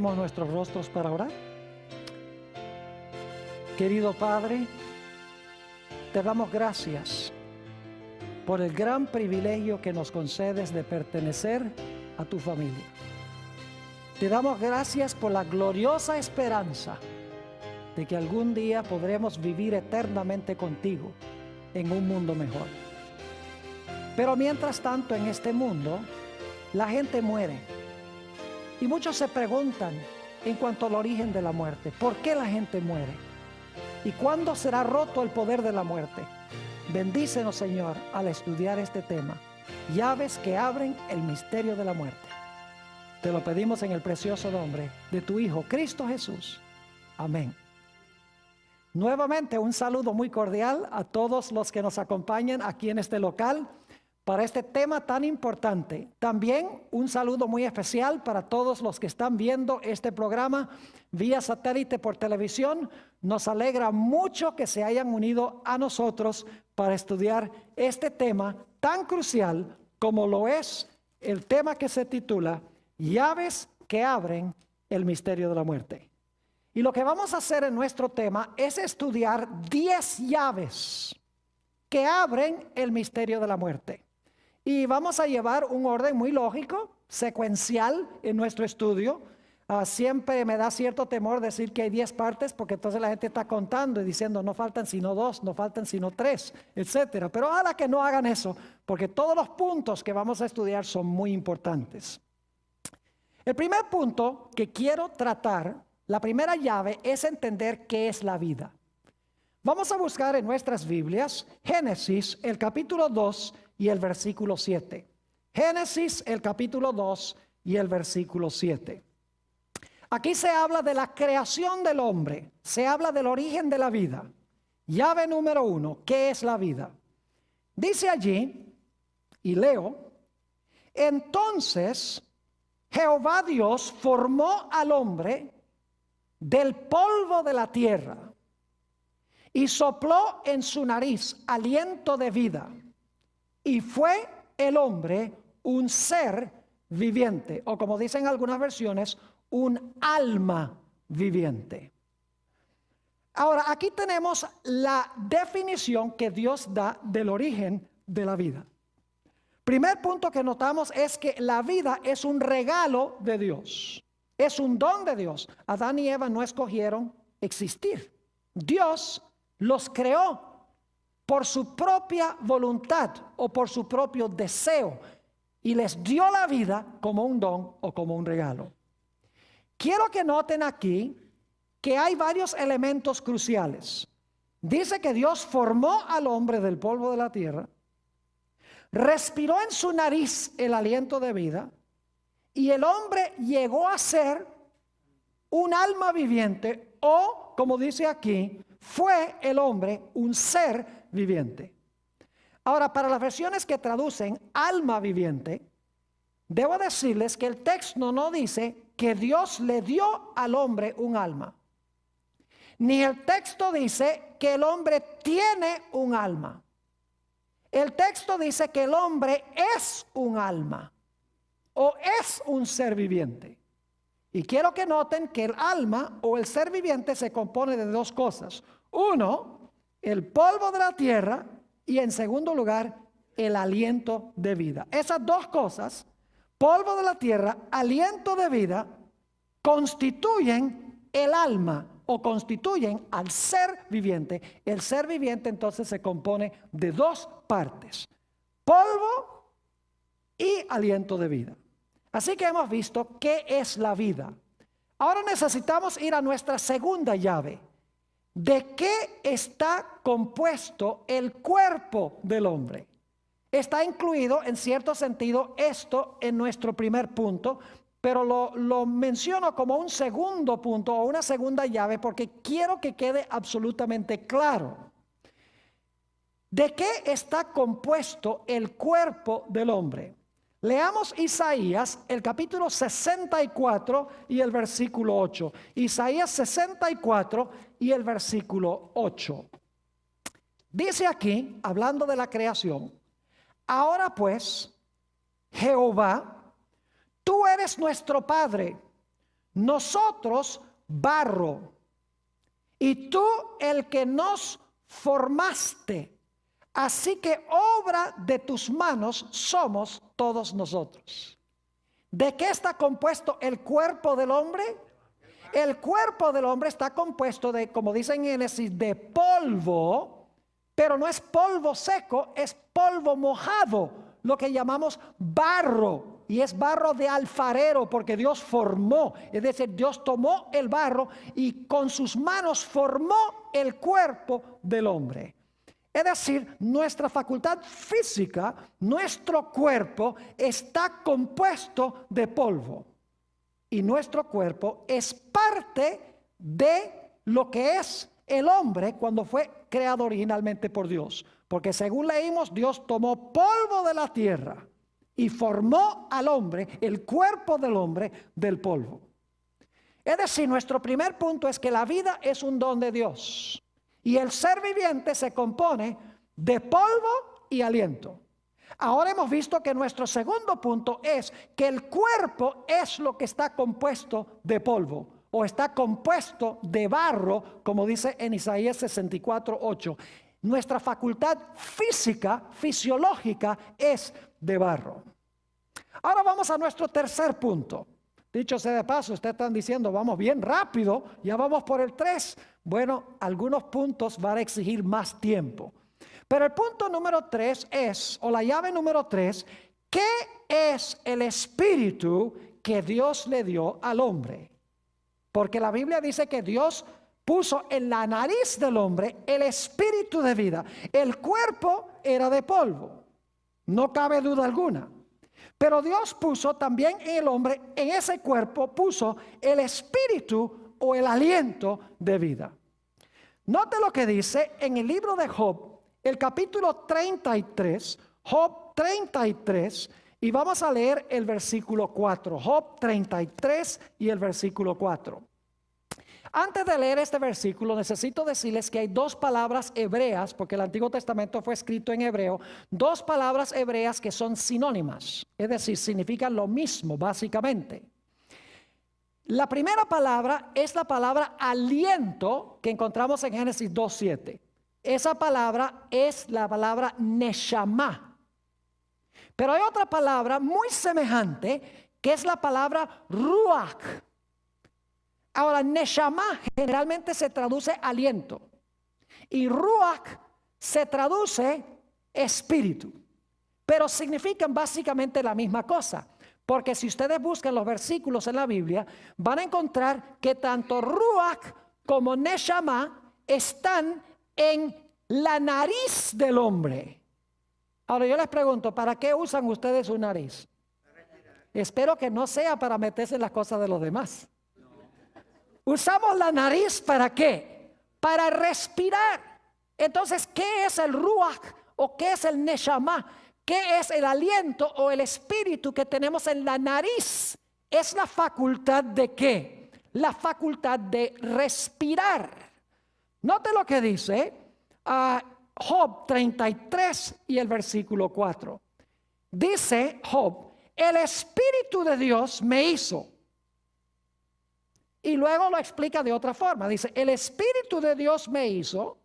Inclinemos nuestros rostros para orar. Querido Padre, te damos gracias por el gran privilegio que nos concedes de pertenecer a tu familia. Te damos gracias por la gloriosa esperanza de que algún día podremos vivir eternamente contigo en un mundo mejor. Pero mientras tanto, en este mundo, la gente muere. Y muchos se preguntan en cuanto al origen de la muerte, ¿por qué la gente muere? ¿Y cuándo será roto el poder de la muerte? Bendícenos, Señor, al estudiar este tema. Llaves que abren el misterio de la muerte. Te lo pedimos en el precioso nombre de tu Hijo, Cristo Jesús. Amén. Nuevamente, un saludo muy cordial a todos los que nos acompañan aquí en este local para este tema tan importante. También un saludo muy especial para todos los que están viendo este programa vía satélite por televisión. Nos alegra mucho que se hayan unido a nosotros para estudiar este tema tan crucial como lo es el tema que se titula Llaves que abren el misterio de la muerte. Y lo que vamos a hacer en nuestro tema es estudiar 10 llaves que abren el misterio de la muerte. Y vamos a llevar un orden muy lógico, secuencial en nuestro estudio. Siempre me da cierto temor decir que hay 10 partes, porque entonces la gente está contando y diciendo no faltan sino 2, no faltan sino 3, etcétera. Pero ojalá que no hagan eso, porque todos los puntos que vamos a estudiar son muy importantes. El primer punto que quiero tratar, la primera llave, es entender qué es la vida. Vamos a buscar en nuestras Biblias Génesis, el capítulo 2 y el versículo 7. Génesis, el capítulo 2 y el versículo 7. Aquí se habla de la creación del hombre, se habla del origen de la vida. Llave número 1, ¿qué es la vida? Dice allí, y leo, entonces Jehová Dios formó al hombre del polvo de la tierra y sopló en su nariz aliento de vida, y fue el hombre un ser viviente, o como dicen algunas versiones, un alma viviente. Ahora, aquí tenemos la definición que Dios da del origen de la vida. Primer punto que notamos es que la vida es un regalo de Dios, es un don de Dios. Adán y Eva no escogieron existir. Dios los creó por su propia voluntad o por su propio deseo y les dio la vida como un don o como un regalo. Quiero que noten aquí que hay varios elementos cruciales. Dice que Dios formó al hombre del polvo de la tierra, respiró en su nariz el aliento de vida y el hombre llegó a ser un alma viviente o, como dice aquí, fue el hombre un ser viviente. Ahora, para las versiones que traducen alma viviente, debo decirles que el texto no dice que Dios le dio al hombre un alma. Ni el texto dice que el hombre tiene un alma. El texto dice que el hombre es un alma o es un ser viviente. Y quiero que noten que el alma o el ser viviente se compone de dos cosas. Uno, el polvo de la tierra y en segundo lugar, el aliento de vida. Esas dos cosas, polvo de la tierra, aliento de vida, constituyen el alma o constituyen al ser viviente. El ser viviente entonces se compone de dos partes, polvo y aliento de vida. Así que hemos visto qué es la vida. Ahora necesitamos ir a nuestra segunda llave. ¿De qué está compuesto el cuerpo del hombre? Está incluido en cierto sentido esto en nuestro primer punto, pero lo menciono como un segundo punto o una segunda llave porque quiero que quede absolutamente claro. ¿De qué está compuesto el cuerpo del hombre? Leamos Isaías, el capítulo 64 y el versículo 8. Isaías 64 y el versículo 8. Dice aquí, hablando de la creación, ahora pues, Jehová, tú eres nuestro Padre, nosotros barro, y tú el que nos formaste. Así que obra de tus manos somos todos nosotros. ¿De qué está compuesto el cuerpo del hombre? El cuerpo del hombre está compuesto de, como dice en Génesis, de polvo, pero no es polvo seco, es polvo mojado, lo que llamamos barro. Y es barro de alfarero, porque Dios formó, es decir, Dios tomó el barro y con sus manos formó el cuerpo del hombre. Es decir, nuestra facultad física, nuestro cuerpo está compuesto de polvo. Y nuestro cuerpo es parte de lo que es el hombre cuando fue creado originalmente por Dios. Porque según leímos, Dios tomó polvo de la tierra y formó al hombre, el cuerpo del hombre, del polvo. Es decir, nuestro primer punto es que la vida es un don de Dios. Y el ser viviente se compone de polvo y aliento. Ahora hemos visto que nuestro segundo punto es que el cuerpo es lo que está compuesto de polvo o está compuesto de barro, como dice en Isaías 64:8. Nuestra facultad física, fisiológica, es de barro. Ahora vamos a nuestro tercer punto. Dicho sea de paso, ustedes están diciendo, vamos bien rápido, ya vamos por el 3. Bueno, algunos puntos van a exigir más tiempo. Pero el punto número 3 es, o la llave número 3, ¿qué es el espíritu que Dios le dio al hombre? Porque la Biblia dice que Dios puso en la nariz del hombre el espíritu de vida. El cuerpo era de polvo, no cabe duda alguna. Pero Dios puso también en el hombre, en ese cuerpo, puso el espíritu o el aliento de vida. Note lo que dice en el libro de Job, el capítulo 33, Job 33, y vamos a leer el versículo 4. Job 33 y el versículo 4. Antes de leer este versículo, necesito decirles que hay dos palabras hebreas, porque el Antiguo Testamento fue escrito en hebreo, dos palabras hebreas que son sinónimas, es decir, significan lo mismo básicamente. La primera palabra es la palabra aliento que encontramos en Génesis 2:7. Esa palabra es la palabra neshama. Pero hay otra palabra muy semejante que es la palabra ruach. Ahora, neshama generalmente se traduce aliento y ruach se traduce espíritu, pero significan básicamente la misma cosa, porque si ustedes buscan los versículos en la Biblia, van a encontrar que tanto ruach como neshama están en la nariz del hombre. Ahora yo les pregunto, ¿para qué usan ustedes su nariz? Espero que no sea para meterse en las cosas de los demás. Usamos la nariz ¿para qué? Para respirar. Entonces, ¿qué es el ruach o qué es el neshama? ¿Qué es el aliento o el espíritu que tenemos en la nariz? Es la facultad de ¿qué? La facultad de respirar. Note lo que dice Job 33 y el versículo 4. Dice Job, el Espíritu de Dios me hizo. Y luego lo explica de otra forma. Dice, el Espíritu de Dios me hizo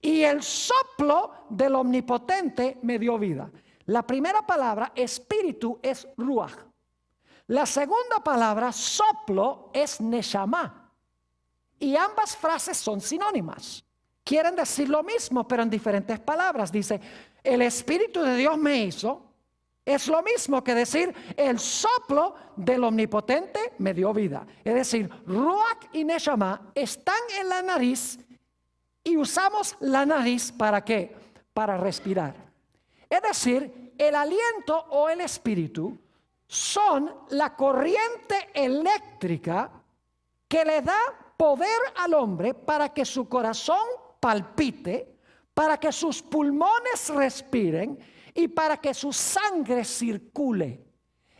y el soplo del Omnipotente me dio vida. La primera palabra, espíritu, es ruach. La segunda palabra, soplo, es neshama. Y ambas frases son sinónimas. Quieren decir lo mismo, pero en diferentes palabras. Dice, el Espíritu de Dios me hizo. Es lo mismo que decir, el soplo del Omnipotente me dio vida. Es decir, ruach y neshama están en la nariz y usamos la nariz ¿para qué? Para respirar. Es decir, el aliento o el espíritu son la corriente eléctrica que le da poder al hombre para que su corazón palpite, para que sus pulmones respiren y para que su sangre circule.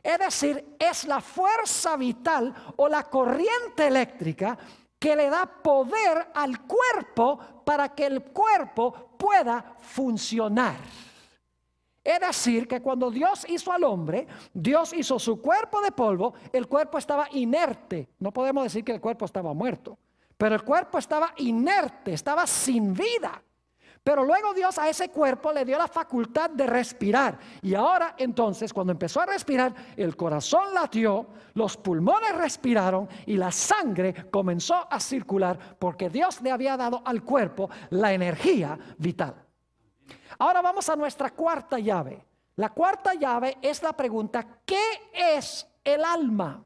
Es decir, es la fuerza vital o la corriente eléctrica que le da poder al cuerpo para que el cuerpo pueda funcionar. Es decir, que cuando Dios hizo al hombre, Dios hizo su cuerpo de polvo, el cuerpo estaba inerte. No podemos decir que el cuerpo estaba muerto, pero el cuerpo estaba inerte, estaba sin vida. Pero luego Dios a ese cuerpo le dio la facultad de respirar. Y ahora entonces, cuando empezó a respirar, el corazón latió, los pulmones respiraron y la sangre comenzó a circular porque Dios le había dado al cuerpo la energía vital. Ahora vamos a nuestra cuarta llave. La cuarta llave es la pregunta: ¿qué es el alma?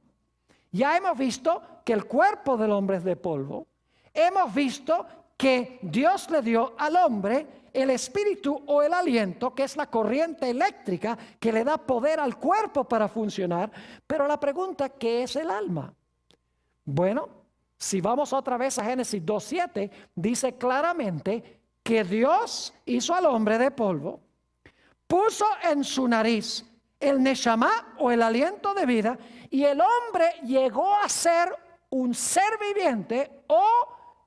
Ya hemos visto que el cuerpo del hombre es de polvo. Hemos visto que Dios le dio al hombre el espíritu o el aliento, que es la corriente eléctrica que le da poder al cuerpo para funcionar. Pero la pregunta: ¿qué es el alma? Bueno, si vamos otra vez a Génesis 2:7, dice claramente que Dios hizo al hombre de polvo, puso en su nariz el neshama o el aliento de vida, y el hombre llegó a ser un ser viviente o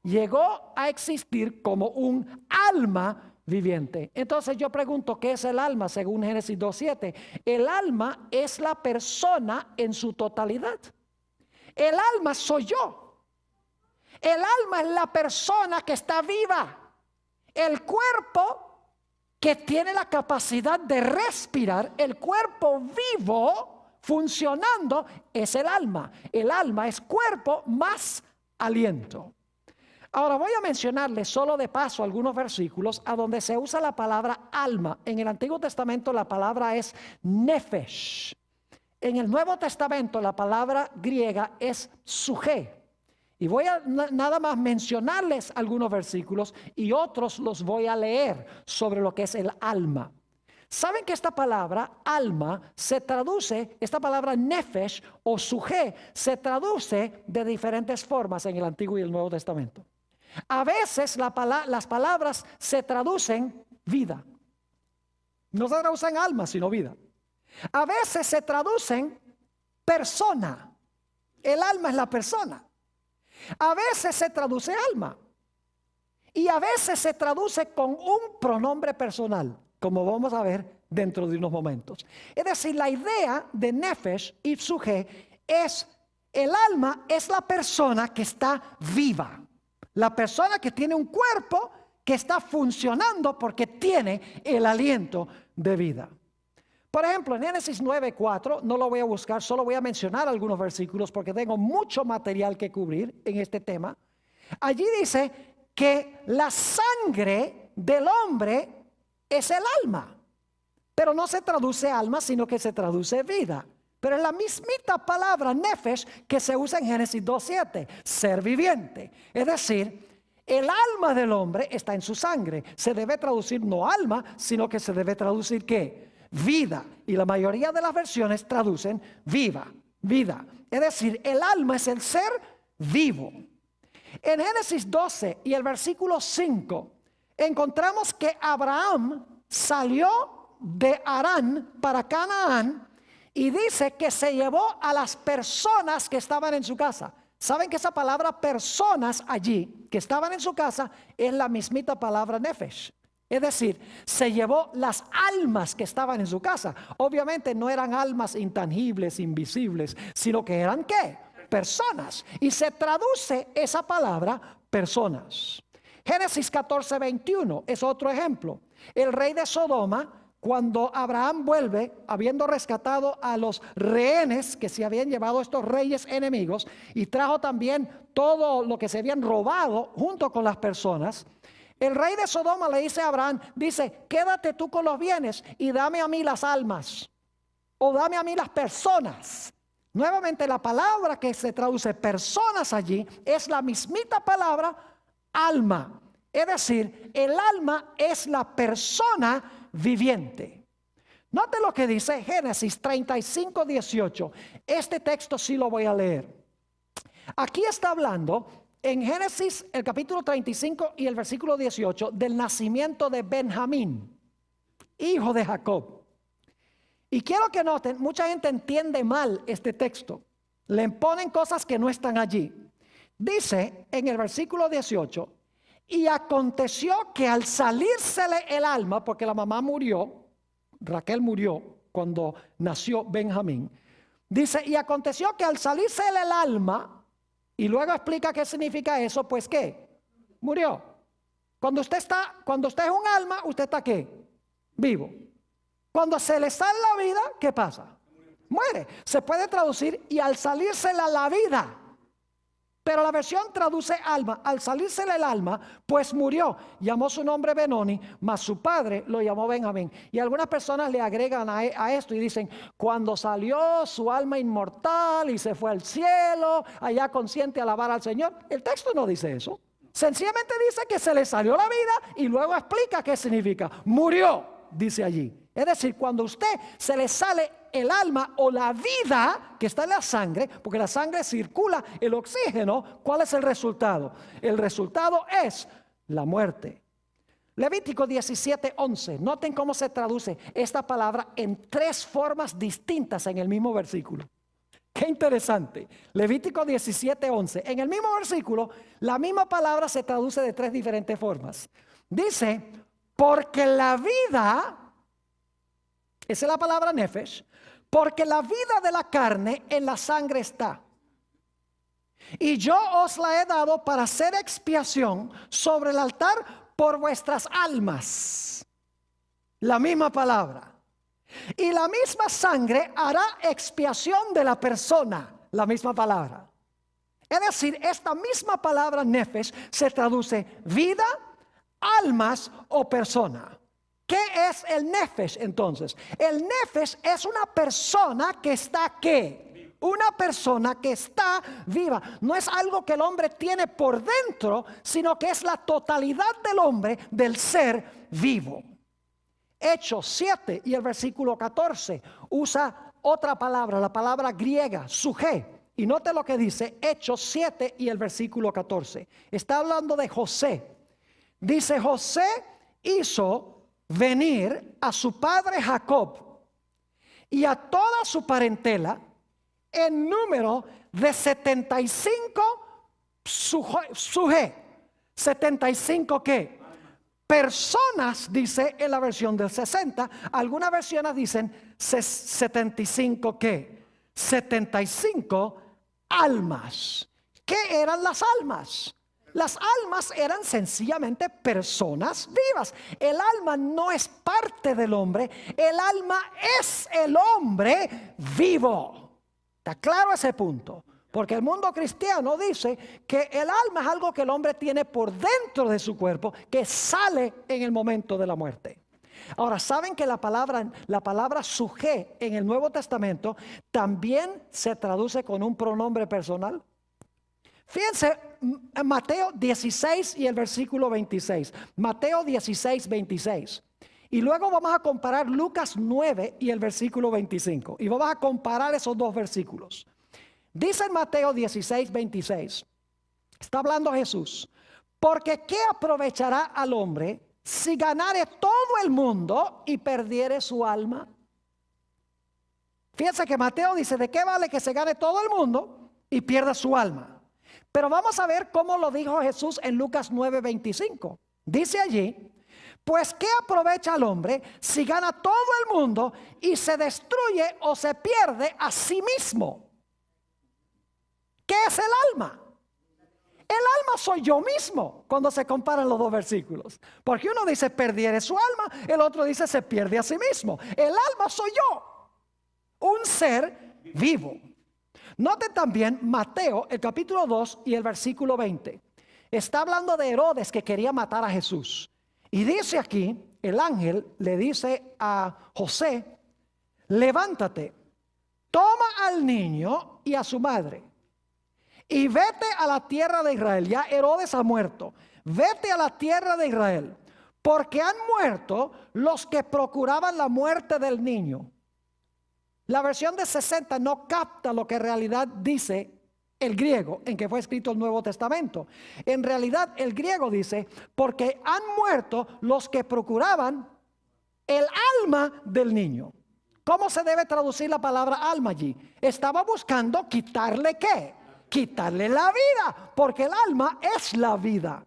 llegó a existir como un alma viviente. Entonces yo pregunto: ¿qué es el alma según Génesis 2:7? El alma es la persona en su totalidad. El alma soy yo. El alma es la persona que está viva. El cuerpo que tiene la capacidad de respirar, el cuerpo vivo funcionando, es el alma. El alma es cuerpo más aliento. Ahora voy a mencionarles solo de paso algunos versículos a donde se usa la palabra alma. En el Antiguo Testamento la palabra es nefesh. En el Nuevo Testamento la palabra griega es suje. Y voy a nada más mencionarles algunos versículos y otros los voy a leer sobre lo que es el alma. ¿Saben que esta palabra alma se traduce, esta palabra nefesh o suje, se traduce de diferentes formas en el Antiguo y el Nuevo Testamento? A veces las palabras se traducen vida. No se traducen alma, sino vida. A veces se traducen persona. El alma es la persona. A veces se traduce alma. Y a veces se traduce con un pronombre personal, como vamos a ver dentro de unos momentos. Es decir, la idea de nefesh y suje es: el alma es la persona que está viva. La persona que tiene un cuerpo que está funcionando porque tiene el aliento de vida. Por ejemplo, en Génesis 9:4, no lo voy a buscar, solo voy a mencionar algunos versículos porque tengo mucho material que cubrir en este tema. Allí dice que la sangre del hombre es el alma, pero no se traduce alma, sino que se traduce vida. Pero es la mismita palabra nefesh que se usa en Génesis 2:7, ser viviente. Es decir, el alma del hombre está en su sangre. Se debe traducir no alma, sino que se debe traducir ¿qué? Vida. Y la mayoría de las versiones traducen viva, vida. Es decir, el alma es el ser vivo. En Génesis 12 y el versículo 5 encontramos que Abraham salió de Harán para Canaán. Y dice que se llevó a las personas que estaban en su casa. ¿Saben que esa palabra personas allí, que estaban en su casa, es la mismita palabra nefesh? Es decir, se llevó las almas que estaban en su casa. Obviamente no eran almas intangibles, invisibles, sino que eran ¿qué? Personas. Y se traduce esa palabra personas. Génesis 14:21 es otro ejemplo. El rey de Sodoma, cuando Abraham vuelve, habiendo rescatado a los rehenes que se habían llevado estos reyes enemigos, y trajo también todo lo que se habían robado junto con las personas, el rey de Sodoma le dice a Abraham, dice: quédate tú con los bienes y dame a mí las almas, o dame a mí las personas. Nuevamente la palabra que se traduce personas allí es la mismita palabra alma. Es decir, el alma es la persona viviente. Note lo que dice Génesis 35:18. Este texto sí lo voy a leer. Aquí está hablando en Génesis el capítulo 35 y el versículo 18 del nacimiento de Benjamín, hijo de Jacob. Y quiero que noten, mucha gente entiende mal este texto. Le ponen cosas que no están allí. Dice en el versículo 18: y aconteció que al salírsele el alma, porque la mamá murió, Raquel murió cuando nació Benjamín. Dice, y aconteció que al salirse el alma, y luego explica qué significa eso, pues ¿qué? Murió. Cuando usted es un alma, usted está ¿qué? Vivo. Cuando se le sale la vida, ¿qué pasa? Muere. Se puede traducir, y al salírsela la vida. Pero la versión traduce alma. Al salírsele el alma, pues murió. Llamó su nombre Benoni, mas su padre lo llamó Benjamín. Y algunas personas le agregan a esto y dicen, cuando salió su alma inmortal y se fue al cielo, allá consciente a alabar al Señor. El texto no dice eso. Sencillamente dice que se le salió la vida y luego explica qué significa. Murió, dice allí. Es decir, cuando a usted se le sale el alma o la vida que está en la sangre, porque la sangre circula el oxígeno, ¿cuál es el resultado? El resultado es la muerte. Levítico 17:11. Noten cómo se traduce esta palabra en 3 formas distintas en el mismo versículo. Qué interesante. Levítico 17:11. En el mismo versículo, la misma palabra se traduce de 3 diferentes formas. Dice, porque la vida, esa es la palabra nefesh, porque la vida de la carne en la sangre está. Y yo os la he dado para hacer expiación sobre el altar por vuestras almas. La misma palabra. Y la misma sangre hará expiación de la persona. La misma palabra. Es decir, esta misma palabra nefesh se traduce vida, almas o persona. ¿Qué es el nefesh entonces? El nefesh es una persona que está ¿qué? Una persona que está viva. No es algo que el hombre tiene por dentro, sino que es la totalidad del hombre, del ser vivo. Hechos 7 y el versículo 14 usa otra palabra, la palabra griega, suje. Y note lo que dice Hechos 7 y el versículo 14. Está hablando de José. Dice, José hizo venir a su padre Jacob y a toda su parentela en número de 75 suje. 75 ¿qué? Personas, dice en la versión del 60. Algunas versiones dicen 75 ¿qué? 75 almas. ¿Qué eran las almas? Las almas eran sencillamente personas vivas. El alma no es parte del hombre. El alma es el hombre vivo. ¿Está claro ese punto? Porque el mundo cristiano dice que el alma es algo que el hombre tiene por dentro de su cuerpo, que sale en el momento de la muerte. Ahora, ¿saben que la palabra suje en el Nuevo Testamento también se traduce con un pronombre personal? Fíjense en Mateo 16 y el versículo 26. Mateo 16, 26. Y luego vamos a comparar Lucas 9 y el versículo 25. Y vamos a comparar esos 2 versículos. Dice en Mateo 16, 26. Está hablando Jesús. Porque ¿qué aprovechará al hombre si ganare todo el mundo y perdiere su alma? Fíjense que Mateo dice, ¿de qué vale que se gane todo el mundo y pierda su alma? Pero vamos a ver cómo lo dijo Jesús en Lucas 9:25. Dice allí, pues ¿qué aprovecha al hombre si gana todo el mundo y se destruye o se pierde a sí mismo? ¿Qué es el alma? El alma soy yo mismo cuando se comparan los 2 versículos. Porque uno dice perdiere su alma, el otro dice se pierde a sí mismo. El alma soy yo, un ser vivo. Noten también Mateo, el capítulo 2 y el versículo 20. Está hablando de Herodes que quería matar a Jesús. Y dice aquí, el ángel le dice a José, levántate, toma al niño y a su madre y vete a la tierra de Israel. Ya Herodes ha muerto. Vete a la tierra de Israel, porque han muerto los que procuraban la muerte del niño. La versión de 60 no capta lo que en realidad dice el griego en que fue escrito el Nuevo Testamento. En realidad el griego dice, porque han muerto los que procuraban el alma del niño. ¿Cómo se debe traducir la palabra alma allí? Estaba buscando quitarle ¿qué? Quitarle la vida, porque el alma es la vida.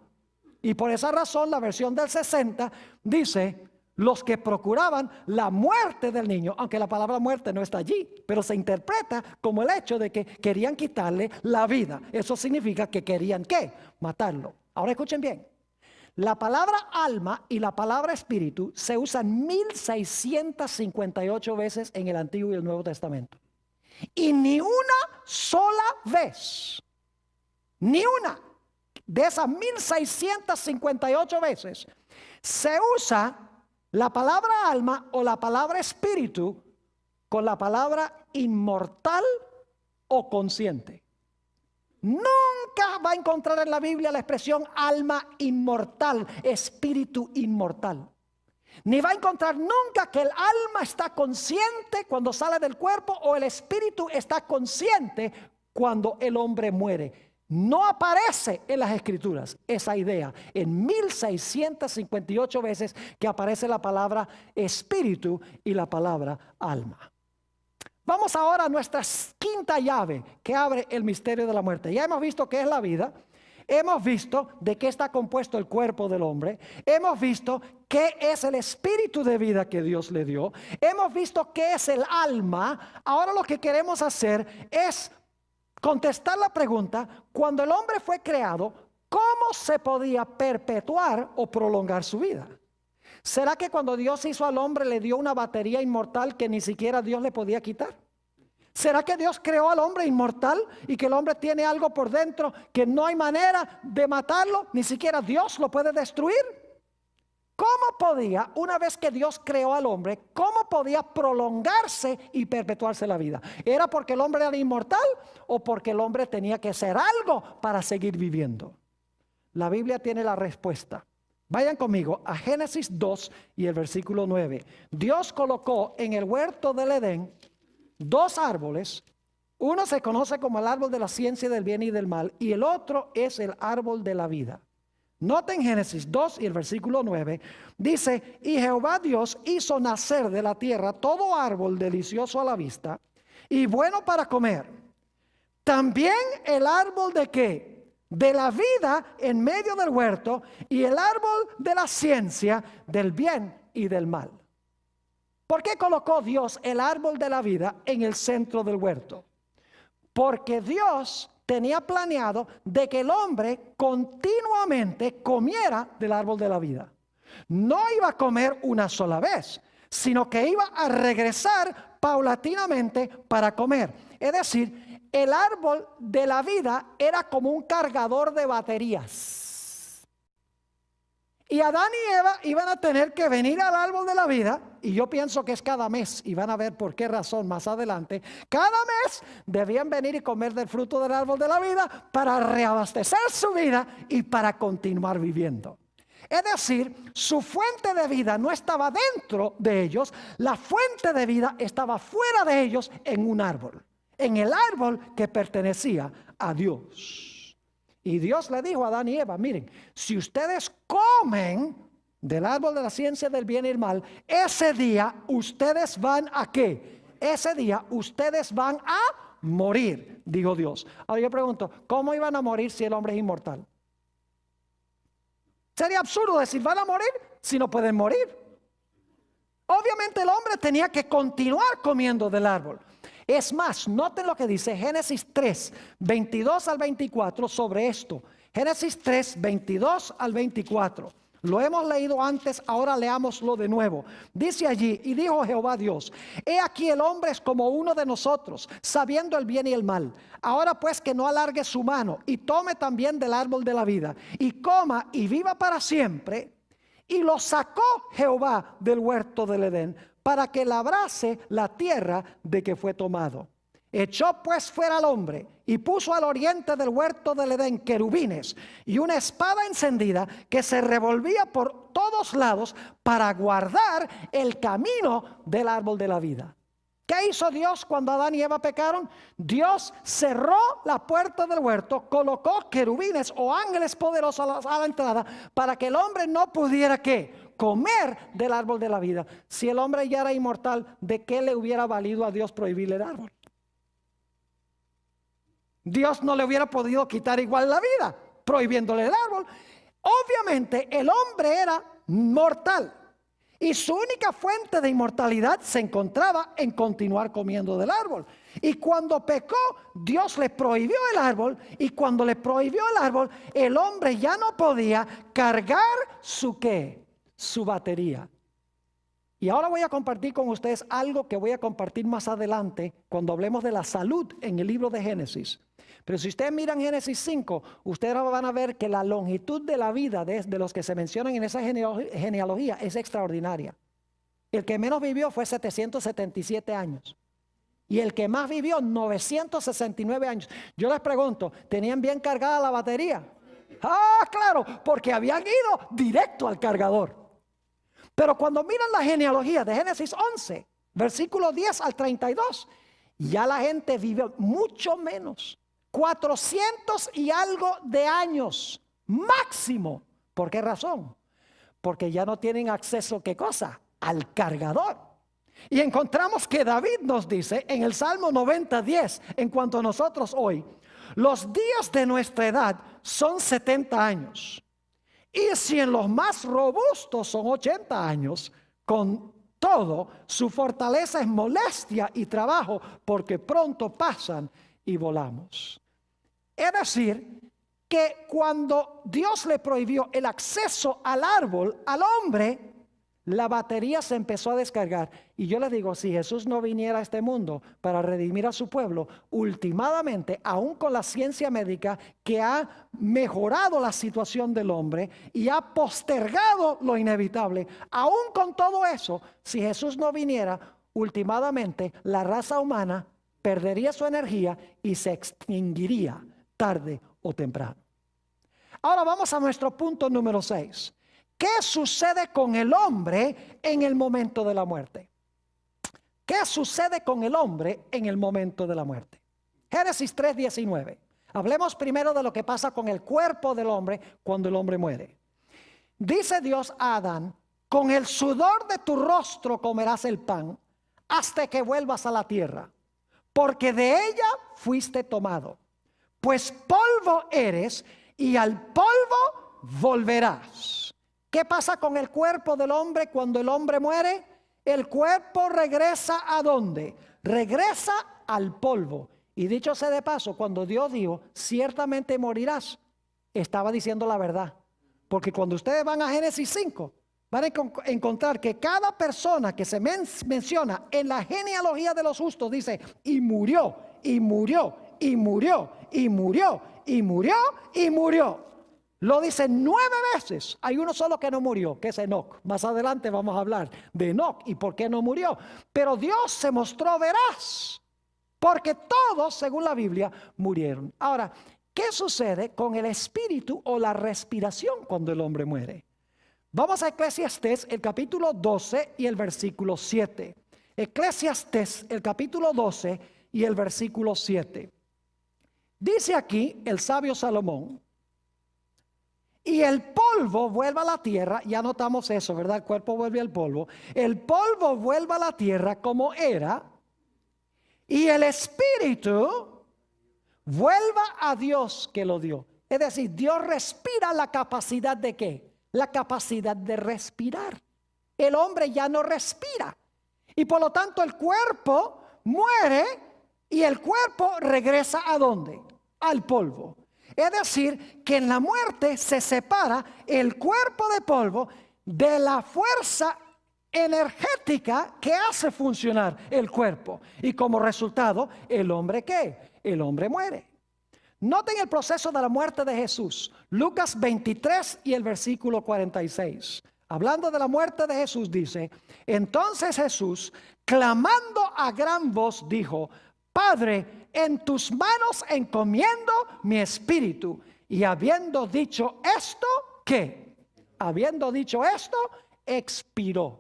Y por esa razón la versión del 60 dice, los que procuraban la muerte del niño, aunque la palabra muerte no está allí, pero se interpreta como el hecho de que querían quitarle la vida. Eso significa que querían, ¿qué? Matarlo. Ahora escuchen bien. La palabra alma y la palabra espíritu se usan 1658 veces en el Antiguo y el Nuevo Testamento. Y ni una sola vez, ni una de esas 1658 veces se usa la palabra alma o la palabra espíritu con la palabra inmortal o consciente. Nunca va a encontrar en la Biblia la expresión alma inmortal, espíritu inmortal. Ni va a encontrar nunca que el alma está consciente cuando sale del cuerpo o el espíritu está consciente cuando el hombre muere. No aparece en las escrituras esa idea. En 1658 veces que aparece la palabra espíritu y la palabra alma. Vamos ahora a nuestra quinta llave que abre el misterio de la muerte. Ya hemos visto qué es la vida. Hemos visto de qué está compuesto el cuerpo del hombre. Hemos visto qué es el espíritu de vida que Dios le dio. Hemos visto qué es el alma. Ahora lo que queremos hacer es contestar la pregunta: cuando el hombre fue creado, ¿cómo se podía perpetuar o prolongar su vida? ¿Será que cuando Dios hizo al hombre le dio una batería inmortal que ni siquiera Dios le podía quitar? ¿Será que Dios creó al hombre inmortal y que el hombre tiene algo por dentro que no hay manera de matarlo? Ni siquiera Dios lo puede destruir. ¿Cómo podía, una vez que Dios creó al hombre, cómo podía prolongarse y perpetuarse la vida? ¿Era porque el hombre era inmortal o porque el hombre tenía que hacer algo para seguir viviendo? La Biblia tiene la respuesta. Vayan conmigo a Génesis 2 y el versículo 9. Dios colocó en el huerto del Edén dos árboles. Uno se conoce como el árbol de la ciencia del bien y del mal, y el otro es el árbol de la vida. Noten Génesis 2 y el versículo 9. Dice: y Jehová Dios hizo nacer de la tierra todo árbol delicioso a la vista y bueno para comer. También el árbol de ¿qué? De la vida en medio del huerto, y el árbol de la ciencia del bien y del mal. ¿Por qué colocó Dios el árbol de la vida en el centro del huerto? Porque Dios tenía planeado de que el hombre continuamente comiera del árbol de la vida. No iba a comer una sola vez, sino que iba a regresar paulatinamente para comer. Es decir, el árbol de la vida era como un cargador de baterías. Y Adán y Eva iban a tener que venir al árbol de la vida, y yo pienso que es cada mes, y van a ver por qué razón más adelante. Cada mes debían venir y comer del fruto del árbol de la vida para reabastecer su vida y para continuar viviendo. Es decir, su fuente de vida no estaba dentro de ellos, la fuente de vida estaba fuera de ellos en un árbol, en el árbol que pertenecía a Dios. Y Dios le dijo a Adán y Eva: miren, si ustedes comen del árbol de la ciencia del bien y el mal, ese día ustedes van a ¿qué? Ese día ustedes van a morir, dijo Dios. Ahora yo pregunto, ¿cómo iban a morir si el hombre es inmortal? Sería absurdo decir van a morir si no pueden morir. Obviamente el hombre tenía que continuar comiendo del árbol. Es más, noten lo que dice Génesis 3, 22 al 24 sobre esto. Génesis 3, 22 al 24. Lo hemos leído antes, ahora leámoslo de nuevo. Dice allí: y dijo Jehová Dios: he aquí el hombre es como uno de nosotros, sabiendo el bien y el mal. Ahora pues que no alargue su mano y tome también del árbol de la vida y coma y viva para siempre. Y lo sacó Jehová del huerto del Edén para que labrase la tierra de que fue tomado. Echó pues fuera al hombre y puso al oriente del huerto del Edén querubines y una espada encendida que se revolvía por todos lados para guardar el camino del árbol de la vida. ¿Qué hizo Dios cuando Adán y Eva pecaron? Dios cerró la puerta del huerto, colocó querubines o ángeles poderosos a la entrada para que el hombre no pudiera ¿qué? Comer del árbol de la vida. Si el hombre ya era inmortal, ¿de qué le hubiera valido a Dios prohibirle el árbol? Dios no le hubiera podido quitar igual la vida prohibiéndole el árbol. Obviamente el hombre era mortal. Y su única fuente de inmortalidad se encontraba en continuar comiendo del árbol. Y cuando pecó, Dios le prohibió el árbol. Y cuando le prohibió el árbol, el hombre ya no podía cargar su ¿qué? Su batería. Y ahora voy a compartir con ustedes algo que voy a compartir más adelante cuando hablemos de la salud en el libro de Génesis. Pero si ustedes miran Génesis 5, ustedes van a ver que la longitud de la vida de los que se mencionan en esa genealogía es extraordinaria. El que menos vivió fue 777 años. Y el que más vivió, 969 años. Yo les pregunto, ¿tenían bien cargada la batería? Ah, claro, porque habían ido directo al cargador. Pero cuando miran la genealogía de Génesis 11, versículo 10 al 32, ya la gente vive mucho menos. 400 y algo de años máximo. ¿Por qué razón? Porque ya no tienen acceso, ¿qué cosa? Al cargador. Y encontramos que David nos dice en el Salmo 90:10, en cuanto a nosotros hoy, los días de nuestra edad son 70 años. Y si en los más robustos son 80 años, con todo su fortaleza es molestia y trabajo, porque pronto pasan y volamos. Es decir, que cuando Dios le prohibió el acceso al árbol, al hombre, la batería se empezó a descargar. Y yo les digo, si Jesús no viniera a este mundo para redimir a su pueblo, últimamente, aún con la ciencia médica que ha mejorado la situación del hombre y ha postergado lo inevitable, aún con todo eso, si Jesús no viniera, últimamente la raza humana perdería su energía y se extinguiría tarde o temprano. Ahora vamos a nuestro punto número 6. ¿Qué sucede con el hombre en el momento de la muerte? ¿Qué sucede con el hombre en el momento de la muerte? Génesis 3:19. Hablemos primero de lo que pasa con el cuerpo del hombre cuando el hombre muere. Dice Dios a Adán, con el sudor de tu rostro comerás el pan hasta que vuelvas a la tierra, porque de ella fuiste tomado. Pues polvo eres y al polvo volverás. ¿Qué pasa con el cuerpo del hombre cuando el hombre muere? El cuerpo regresa ¿a dónde? Regresa al polvo. Y dicho sea de paso, cuando Dios dijo, ciertamente morirás, estaba diciendo la verdad. Porque cuando ustedes van a Génesis 5, van a encontrar que cada persona que se menciona en la genealogía de los justos dice, y murió, y murió, y murió, y murió, y murió, y murió. Lo dice 9 veces. Hay uno solo que no murió, que es Enoc. Más adelante vamos a hablar de Enoc y por qué no murió. Pero Dios se mostró veraz, porque todos, según la Biblia, murieron. Ahora, ¿qué sucede con el espíritu o la respiración cuando el hombre muere? Vamos a Eclesiastés, el capítulo 12 y el versículo 7. Eclesiastés, el capítulo 12 y el versículo 7. Dice aquí el sabio Salomón, y el polvo vuelve a la tierra. Ya notamos eso, ¿verdad? El cuerpo vuelve al polvo. El polvo vuelve a la tierra como era. Y el espíritu vuelva a Dios que lo dio. Es decir, Dios respira la capacidad de ¿qué? La capacidad de respirar. El hombre ya no respira. Y por lo tanto el cuerpo muere y el cuerpo regresa ¿a dónde? Al polvo. Es decir, que en la muerte se separa el cuerpo de polvo de la fuerza energética que hace funcionar el cuerpo. Y como resultado, ¿el hombre qué? El hombre muere. Noten el proceso de la muerte de Jesús. Lucas 23 y el versículo 46. Hablando de la muerte de Jesús dice, entonces Jesús, clamando a gran voz, dijo, Padre, en tus manos encomiendo mi espíritu. Y habiendo dicho esto, ¿qué? Habiendo dicho esto, expiró.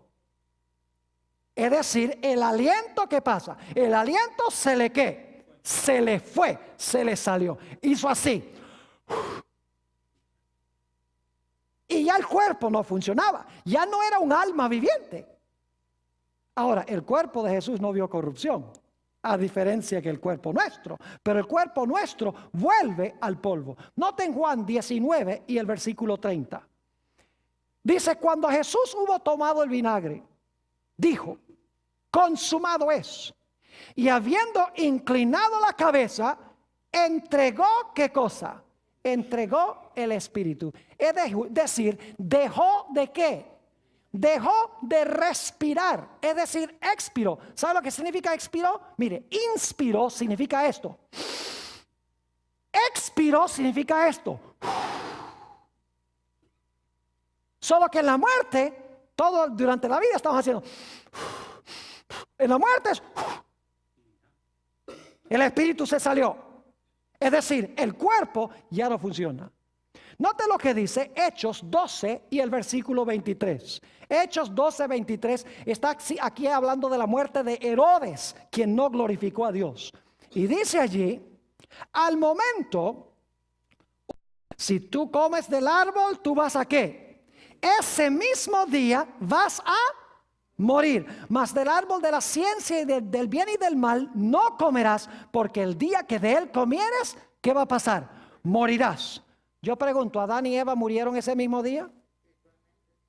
Es decir, el aliento, ¿qué pasa? El aliento se le ¿qué? Se le fue, se le salió. Hizo así. Y ya el cuerpo no funcionaba. Ya no era un alma viviente. Ahora, el cuerpo de Jesús no vio corrupción, a diferencia que el cuerpo nuestro. Pero el cuerpo nuestro vuelve al polvo. Noten Juan 19 y el versículo 30. Dice, cuando Jesús hubo tomado el vinagre, dijo, consumado es. Y habiendo inclinado la cabeza, entregó, ¿qué cosa? Entregó el Espíritu. Es decir, dejó de ¿qué? Dejó de respirar, es decir, expiró. ¿Sabe lo que significa expiró? Mire, inspiró significa esto. Expiró significa esto. Solo que en la muerte, todo durante la vida estamos haciendo. En la muerte es. El espíritu se salió. Es decir, el cuerpo ya no funciona. Note lo que dice Hechos 12 y el versículo 23. Hechos 12, 23 está aquí hablando de la muerte de Herodes, quien no glorificó a Dios. Y dice allí, al momento, si tú comes del árbol, ¿tú vas a qué? Ese mismo día vas a morir. Mas del árbol de la ciencia y del bien y del mal no comerás, porque el día que de él comieres, ¿qué va a pasar? Morirás. Yo pregunto, ¿Adán y Eva murieron ese mismo día?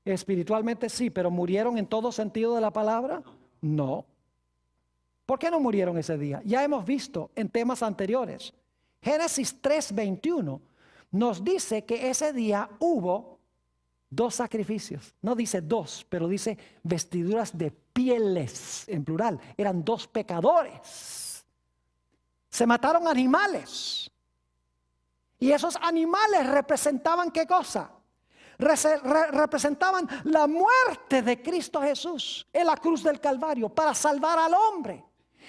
Espiritualmente sí, pero ¿murieron en todo sentido de la palabra? No. ¿Por qué no murieron ese día? Ya hemos visto en temas anteriores. Génesis 3:21 nos dice que ese día hubo 2 sacrificios. No dice 2, pero dice vestiduras de pieles en plural. Eran 2 pecadores. Se mataron animales. Y esos animales representaban ¿qué cosa? Representaban la muerte de Cristo Jesús en la cruz del Calvario para salvar al hombre.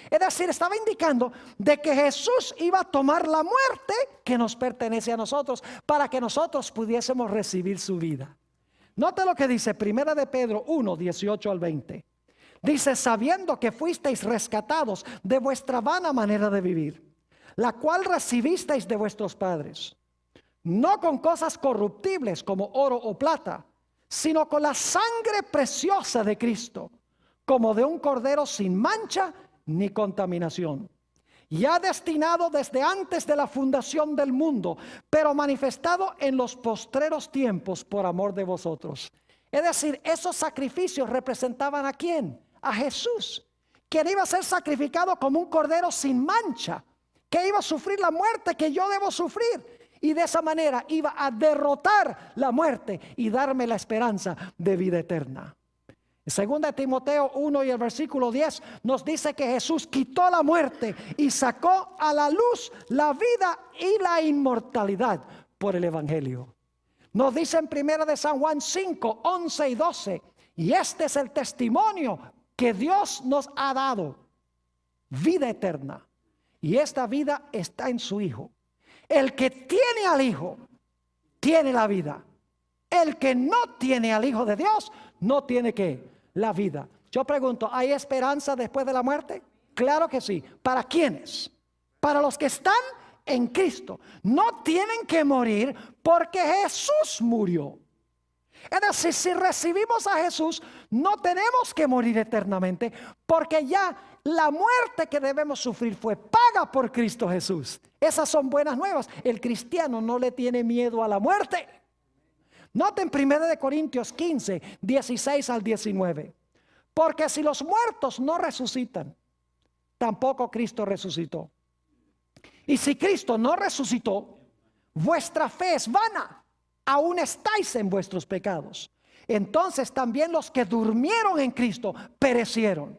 Es decir, estaba indicando de que Jesús iba a tomar la muerte que nos pertenece a nosotros para que nosotros pudiésemos recibir su vida. Note lo que dice 1 de Pedro 1, 18 al 20. Dice, sabiendo que fuisteis rescatados de vuestra vana manera de vivir, la cual recibisteis de vuestros padres, no con cosas corruptibles como oro o plata, sino con la sangre preciosa de Cristo, como de un cordero sin mancha ni contaminación, ya destinado desde antes de la fundación del mundo, pero manifestado en los postreros tiempos por amor de vosotros. Es decir, esos sacrificios representaban ¿a quién? A Jesús, quien iba a ser sacrificado como un cordero sin mancha, que iba a sufrir la muerte que yo debo sufrir. Y de esa manera iba a derrotar la muerte y darme la esperanza de vida eterna. En 2 Timoteo 1 y el versículo 10 nos dice que Jesús quitó la muerte y sacó a la luz la vida y la inmortalidad por el Evangelio. Nos dice en 1 de San Juan 5, 11 y 12, y este es el testimonio que Dios nos ha dado, vida eterna. Y esta vida está en su Hijo. El que tiene al Hijo, tiene la vida. El que no tiene al Hijo de Dios, no tiene ¿qué? La vida. Yo pregunto, ¿hay esperanza después de la muerte? Claro que sí. ¿Para quiénes? Para los que están en Cristo. No tienen que morir porque Jesús murió. Es decir, si recibimos a Jesús, no tenemos que morir eternamente, porque ya la muerte que debemos sufrir fue paga por Cristo Jesús. Esas son buenas nuevas. El cristiano no le tiene miedo a la muerte. Noten 1 de Corintios 15, 16 al 19. Porque si los muertos no resucitan, tampoco Cristo resucitó. Y si Cristo no resucitó, vuestra fe es vana. Aún estáis en vuestros pecados. Entonces también los que durmieron en Cristo perecieron.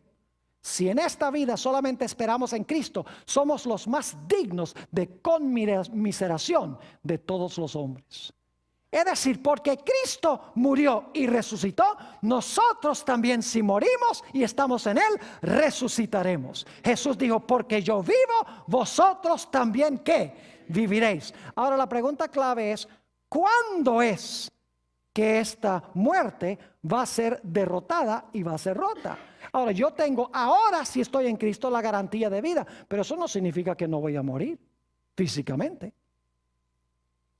Si en esta vida solamente esperamos en Cristo, somos los más dignos de conmiseración de todos los hombres. Es decir, porque Cristo murió y resucitó, nosotros también, si morimos y estamos en Él, resucitaremos. Jesús dijo, porque yo vivo, vosotros también ¿qué? Viviréis. Ahora la pregunta clave es, ¿cuándo es que esta muerte va a ser derrotada y va a ser rota? Ahora, yo tengo ahora, si estoy en Cristo, la garantía de vida, pero eso no significa que no voy a morir físicamente.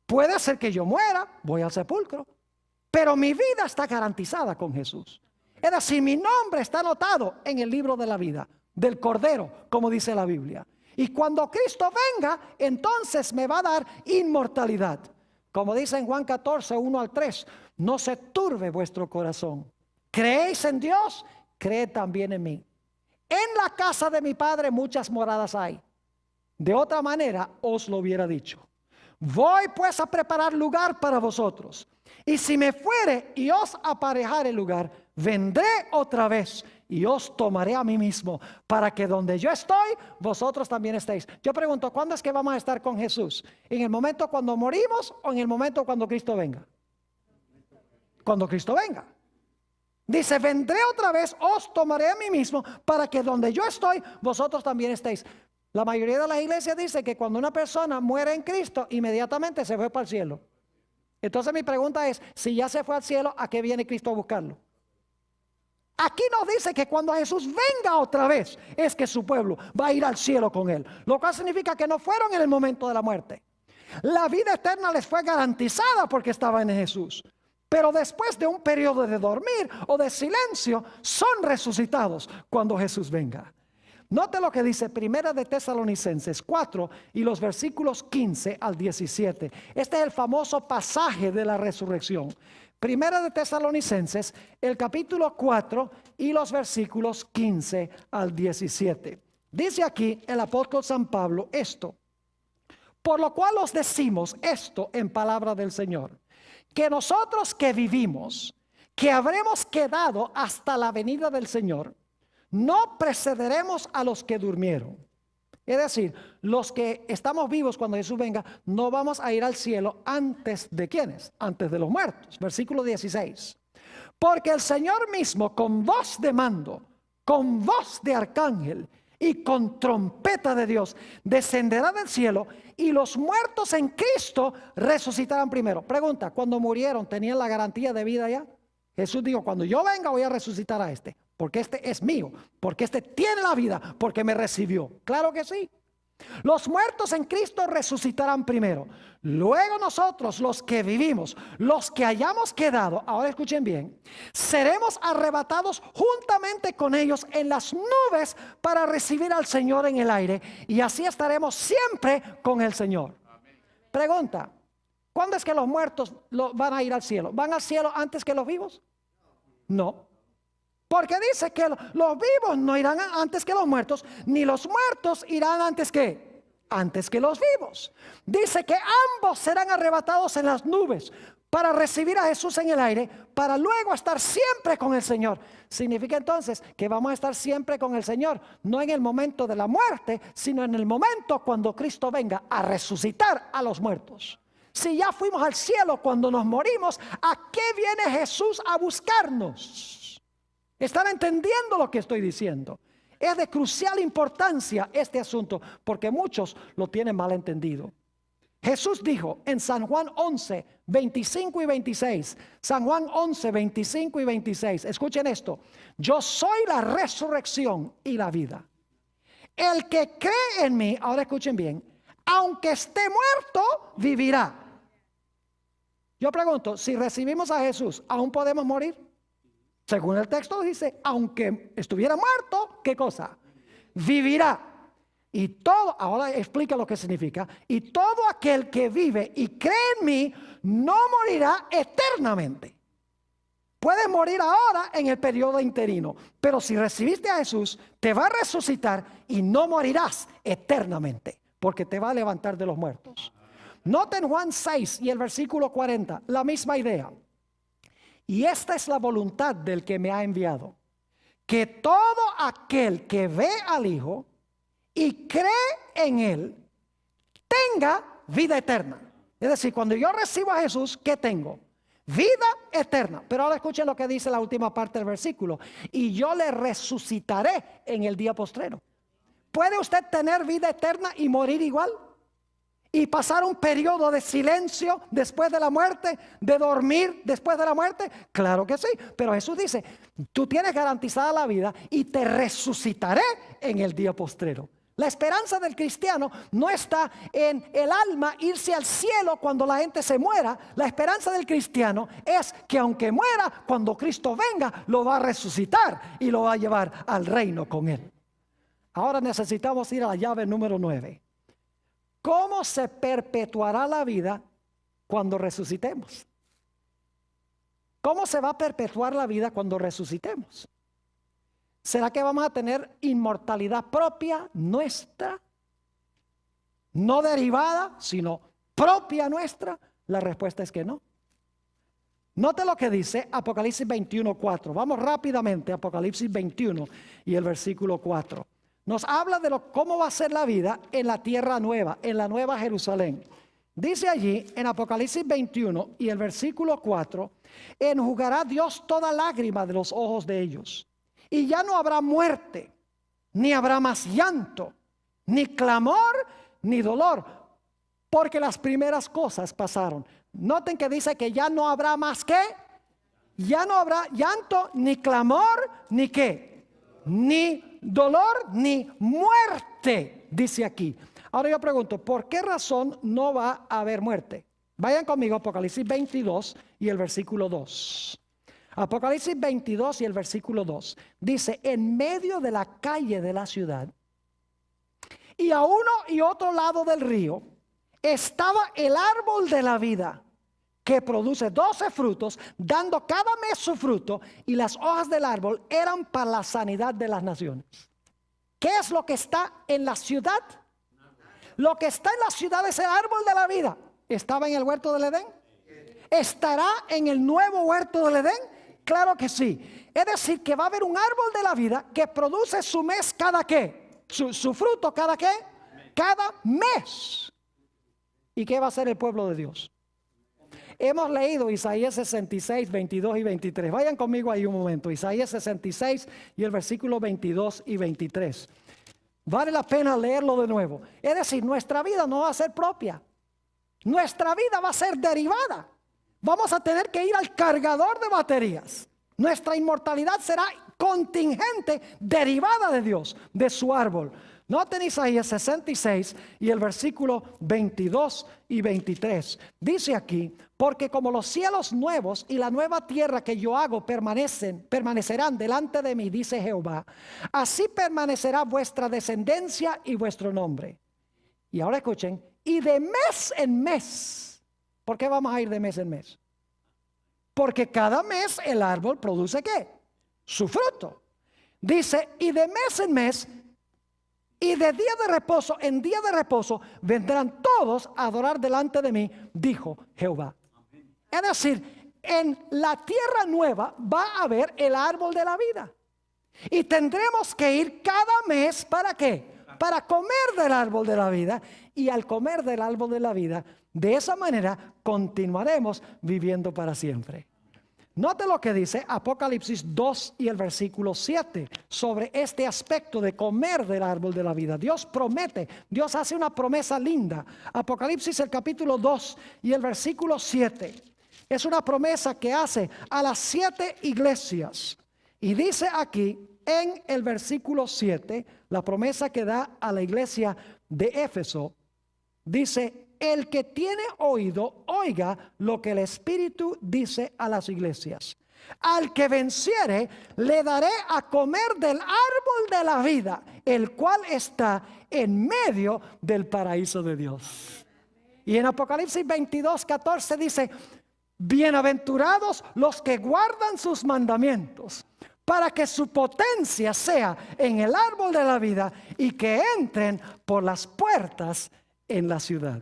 Puede ser que yo muera, voy al sepulcro, pero mi vida está garantizada con Jesús. Es decir, mi nombre está anotado en el libro de la vida, del Cordero, como dice la Biblia. Y cuando Cristo venga, entonces me va a dar inmortalidad. Como dice en Juan 14, 1 al 3, no se turbe vuestro corazón. ¿Creéis en Dios? Creed también en mí. En la casa de mi Padre muchas moradas hay. De otra manera os lo hubiera dicho. Voy pues a preparar lugar para vosotros. Y si me fuere y os aparejare lugar, vendré otra vez y os tomaré a mí mismo, para que donde yo estoy, vosotros también estéis. Yo pregunto, ¿cuándo es que vamos a estar con Jesús? ¿En el momento cuando morimos o en el momento cuando Cristo venga? Cuando Cristo venga. Dice, vendré otra vez, os tomaré a mí mismo, para que donde yo estoy, vosotros también estéis. La mayoría de las iglesias dice que cuando una persona muere en Cristo, inmediatamente se fue para el cielo. Entonces mi pregunta es, si ya se fue al cielo, ¿a qué viene Cristo a buscarlo? Aquí nos dice que cuando Jesús venga otra vez, es que su pueblo va a ir al cielo con él. Lo cual significa que no fueron en el momento de la muerte. La vida eterna les fue garantizada porque estaban en Jesús. Pero después de un periodo de dormir o de silencio, son resucitados cuando Jesús venga. Note lo que dice Primera de Tesalonicenses 4 y los versículos 15 al 17. Este es el famoso pasaje de la resurrección. Primera de Tesalonicenses, el capítulo 4 y los versículos 15 al 17. Dice aquí el apóstol San Pablo esto. Por lo cual os decimos esto en palabra del Señor, que nosotros que vivimos, que habremos quedado hasta la venida del Señor, no precederemos a los que durmieron. Es decir, los que estamos vivos cuando Jesús venga, no vamos a ir al cielo antes de ¿quiénes? Antes de los muertos. Versículo 16. Porque el Señor mismo con voz de mando, con voz de arcángel y con trompeta de Dios, descenderá del cielo y los muertos en Cristo resucitarán primero. Pregunta, ¿cuando murieron tenían la garantía de vida ya? Jesús dijo, cuando yo venga voy a resucitar a este. Porque este es mío, porque este tiene la vida, porque me recibió. Claro que sí. Los muertos en Cristo resucitarán primero. Luego nosotros, los que vivimos, los que hayamos quedado, ahora escuchen bien, seremos arrebatados juntamente con ellos en las nubes para recibir al Señor en el aire. Y así estaremos siempre con el Señor. Pregunta, ¿cuándo es que los muertos van a ir al cielo? ¿Van al cielo antes que los vivos? No. Porque dice que los vivos no irán antes que los muertos, ni los muertos irán antes que los vivos. Dice que ambos serán arrebatados en las nubes para recibir a Jesús en el aire, para luego estar siempre con el Señor. Significa entonces que vamos a estar siempre con el Señor, no en el momento de la muerte, sino en el momento cuando Cristo venga a resucitar a los muertos. Si ya fuimos al cielo cuando nos morimos, ¿a qué viene Jesús a buscarnos? ¿Están entendiendo lo que estoy diciendo? Es de crucial importancia este asunto porque muchos lo tienen mal entendido. Jesús dijo en San Juan 11, 25 y 26. San Juan 11, 25 y 26. Escuchen esto. Yo soy la resurrección y la vida. El que cree en mí, ahora escuchen bien, aunque esté muerto, vivirá. Yo pregunto, si recibimos a Jesús, ¿aún podemos morir? Según el texto dice, aunque estuviera muerto, ¿qué cosa? Vivirá. Y todo, ahora explica lo que significa. Y todo aquel que vive y cree en mí, no morirá eternamente. Puedes morir ahora en el periodo interino, pero si recibiste a Jesús, te va a resucitar y no morirás eternamente, porque te va a levantar de los muertos. Noten Juan 6 y el versículo 40, la misma idea. Y esta es la voluntad del que me ha enviado, que todo aquel que ve al Hijo y cree en Él, tenga vida eterna. Es decir, cuando yo recibo a Jesús, ¿qué tengo? Vida eterna. Pero ahora escuchen lo que dice la última parte del versículo. Y yo le resucitaré en el día postrero. ¿Puede usted tener vida eterna y morir igual? ¿Y pasar un periodo de silencio después de la muerte? ¿De dormir después de la muerte? Claro que sí. Pero Jesús dice, tú tienes garantizada la vida y te resucitaré en el día postrero. La esperanza del cristiano no está en el alma irse al cielo cuando la gente se muera. La esperanza del cristiano es que aunque muera, cuando Cristo venga, lo va a resucitar y lo va a llevar al reino con Él. Ahora necesitamos ir a la llave número 9. ¿Cómo se perpetuará la vida cuando resucitemos. ¿Cómo se va a perpetuar la vida cuando resucitemos? ¿Será que vamos a tener inmortalidad propia nuestra? No derivada, sino propia nuestra. La respuesta es que no. Note lo que dice Apocalipsis 21:4. Vamos rápidamente a Apocalipsis 21 y el versículo 4. Nos habla de cómo va a ser la vida en la tierra nueva, en la nueva Jerusalén. Dice allí en Apocalipsis 21 y el versículo 4, enjugará Dios toda lágrima de los ojos de ellos. Y ya no habrá muerte, ni habrá más llanto, ni clamor, ni dolor, porque las primeras cosas pasaron. Noten que dice que ya no habrá más ¿qué? Ya no habrá llanto, ni clamor, ni ¿qué? Ni dolor, ni muerte, dice aquí. Ahora yo pregunto, ¿por qué razón no va a haber muerte? Vayan conmigo a Apocalipsis 22 y el versículo 2. Apocalipsis 22 y el versículo 2. Dice, en medio de la calle de la ciudad y a uno y otro lado del río estaba el árbol de la vida, que produce 12 frutos, dando cada mes su fruto, y las hojas del árbol eran para la sanidad de las naciones. ¿Qué es lo que está en la ciudad? Lo que está en la ciudad es el árbol de la vida. ¿Estaba en el huerto del Edén? ¿Estará en el nuevo huerto del Edén? Claro que sí. Es decir, que va a haber un árbol de la vida que produce su mes cada qué. Su fruto cada qué. Cada mes. ¿Y qué va a hacer el pueblo de Dios? Hemos leído Isaías 66, 22 y 23. Vayan conmigo ahí un momento. Isaías 66 y el versículo 22 y 23. Vale la pena leerlo de nuevo. Es decir, nuestra vida no va a ser propia. Nuestra vida va a ser derivada. Vamos a tener que ir al cargador de baterías. Nuestra inmortalidad será contingente, derivada de Dios, de su árbol. Noten Isaías 66 y el versículo 22 y 23. Dice aquí, porque como los cielos nuevos y la nueva tierra que yo hago permanecerán delante de mí, dice Jehová, así permanecerá vuestra descendencia y vuestro nombre. Y ahora escuchen, y de mes en mes. ¿Por qué vamos a ir de mes en mes? Porque cada mes el árbol produce ¿qué? Su fruto. Dice, y de mes en mes, y de día de reposo en día de reposo, vendrán todos a adorar delante de mí, dijo Jehová. Es decir, en la tierra nueva va a haber el árbol de la vida. Y tendremos que ir cada mes, ¿para qué? Para comer del árbol de la vida. Y al comer del árbol de la vida, de esa manera continuaremos viviendo para siempre. Note lo que dice Apocalipsis 2 y el versículo 7 sobre este aspecto de comer del árbol de la vida. Dios promete, Dios hace una promesa linda. Apocalipsis el capítulo 2 y el versículo 7. Es una promesa que hace a las 7 iglesias. Y dice aquí en el versículo 7, la promesa que da a la iglesia de Éfeso, dice, el que tiene oído, oiga lo que el Espíritu dice a las iglesias. Al que venciere, le daré a comer del árbol de la vida, el cual está en medio del paraíso de Dios. Y en Apocalipsis 22, 14 dice, bienaventurados los que guardan sus mandamientos, para que su potencia sea en el árbol de la vida y que entren por las puertas en la ciudad.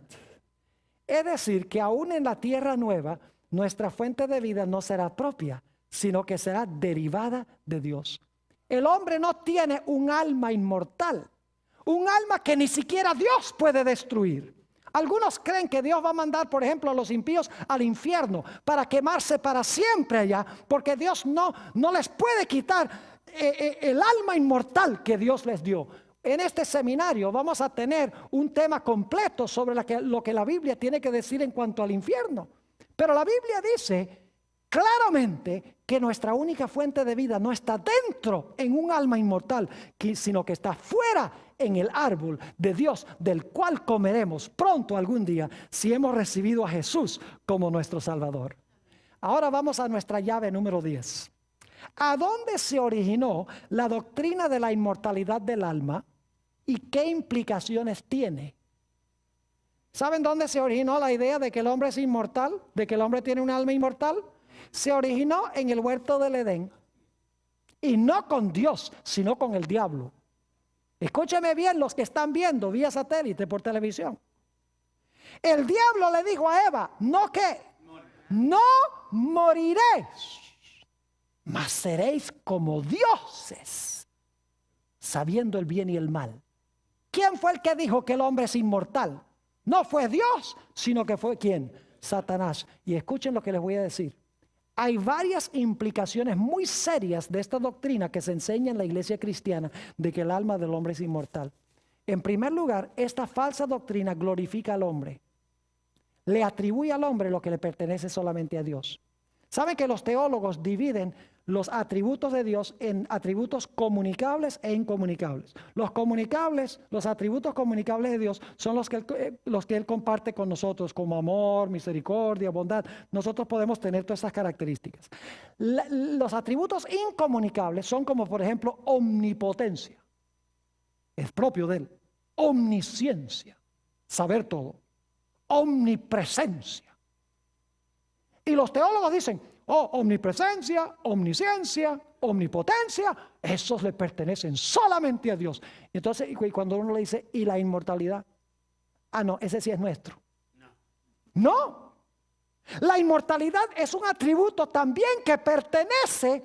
Es decir, que aún en la tierra nueva, nuestra fuente de vida no será propia, sino que será derivada de Dios. El hombre no tiene un alma inmortal, un alma que ni siquiera Dios puede destruir. Algunos creen que Dios va a mandar, por ejemplo, a los impíos al infierno para quemarse para siempre allá, porque Dios no les puede quitar el alma inmortal que Dios les dio. En este seminario vamos a tener un tema completo sobre lo que la Biblia tiene que decir en cuanto al infierno. Pero la Biblia dice claramente que nuestra única fuente de vida no está dentro en un alma inmortal, sino que está fuera en el árbol de Dios, del cual comeremos pronto algún día si hemos recibido a Jesús como nuestro Salvador. Ahora vamos a nuestra llave número 10. ¿A dónde se originó la doctrina de la inmortalidad del alma y qué implicaciones tiene? ¿Saben dónde se originó la idea de que el hombre es inmortal? ¿De que el hombre tiene un alma inmortal? Se originó en el huerto del Edén. Y no con Dios, sino con el diablo. Escúcheme bien los que están viendo vía satélite por televisión. El diablo le dijo a Eva, ¿no qué? No moriréis, mas seréis como dioses, sabiendo el bien y el mal. ¿Quién fue el que dijo que el hombre es inmortal? No fue Dios, sino que fue ¿quién? Satanás. Y escuchen lo que les voy a decir. Hay varias implicaciones muy serias de esta doctrina que se enseña en la iglesia cristiana de que el alma del hombre es inmortal. En primer lugar, esta falsa doctrina glorifica al hombre. Le atribuye al hombre lo que le pertenece solamente a Dios. ¿Saben que los teólogos dividen los atributos de Dios en atributos comunicables e incomunicables? Los comunicables, los atributos comunicables de Dios son los que Él comparte con nosotros, como amor, misericordia, bondad. Nosotros podemos tener todas esas características. Los atributos incomunicables son como, por ejemplo, omnipotencia. Es propio de Él. Omnisciencia, saber todo. Omnipresencia. Y los teólogos dicen, omnipresencia, omnisciencia, omnipotencia, esos le pertenecen solamente a Dios. Entonces, y cuando uno le dice, ¿y la inmortalidad? Ah, no, ese sí es nuestro. No. La inmortalidad es un atributo también que pertenece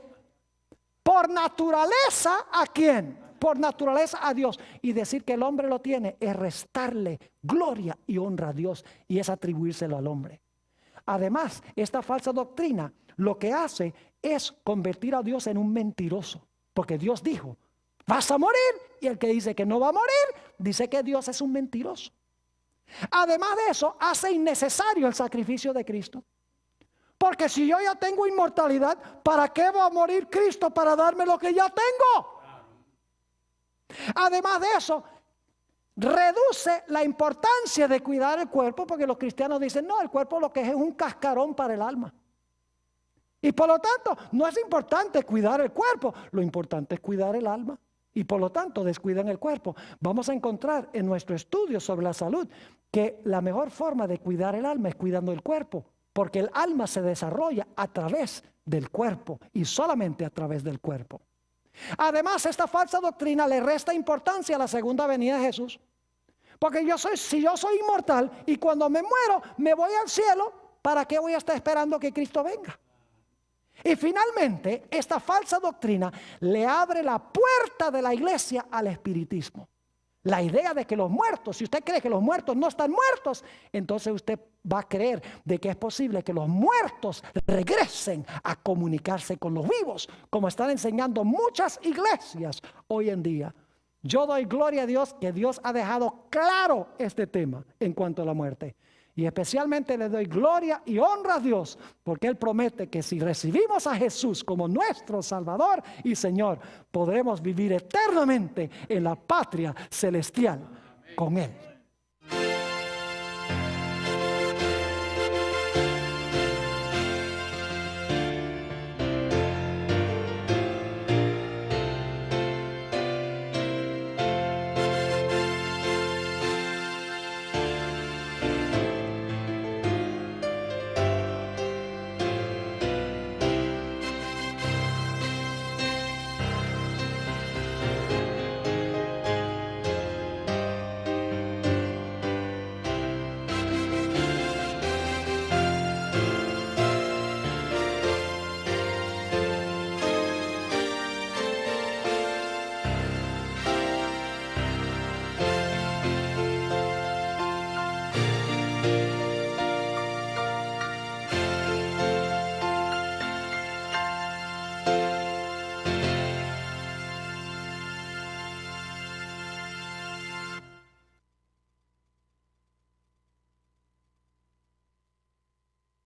por naturaleza ¿a quién? Por naturaleza a Dios. Y decir que el hombre lo tiene es restarle gloria y honra a Dios y es atribuírselo al hombre. Además, esta falsa doctrina lo que hace es convertir a Dios en un mentiroso. Porque Dios dijo, vas a morir. Y el que dice que no va a morir, dice que Dios es un mentiroso. Además de eso, hace innecesario el sacrificio de Cristo. Porque si yo ya tengo inmortalidad, ¿para qué va a morir Cristo para darme lo que ya tengo? Además de eso, reduce la importancia de cuidar el cuerpo, porque los cristianos dicen, no, el cuerpo lo que es un cascarón para el alma. Y por lo tanto, no es importante cuidar el cuerpo, lo importante es cuidar el alma. Y por lo tanto, descuidan el cuerpo. Vamos a encontrar en nuestro estudio sobre la salud que la mejor forma de cuidar el alma es cuidando el cuerpo, porque el alma se desarrolla a través del cuerpo y solamente a través del cuerpo. Además, esta falsa doctrina le resta importancia a la segunda venida de Jesús. Porque si yo soy inmortal y cuando me muero me voy al cielo, ¿para qué voy a estar esperando que Cristo venga? Y finalmente, esta falsa doctrina le abre la puerta de la iglesia al espiritismo. La idea de que los muertos, si usted cree que los muertos no están muertos, entonces usted va a creer de que es posible que los muertos regresen a comunicarse con los vivos, como están enseñando muchas iglesias hoy en día. Yo doy gloria a Dios que Dios ha dejado claro este tema en cuanto a la muerte. Y especialmente le doy gloria y honra a Dios, porque Él promete que si recibimos a Jesús como nuestro Salvador y Señor, podremos vivir eternamente en la patria celestial con Él.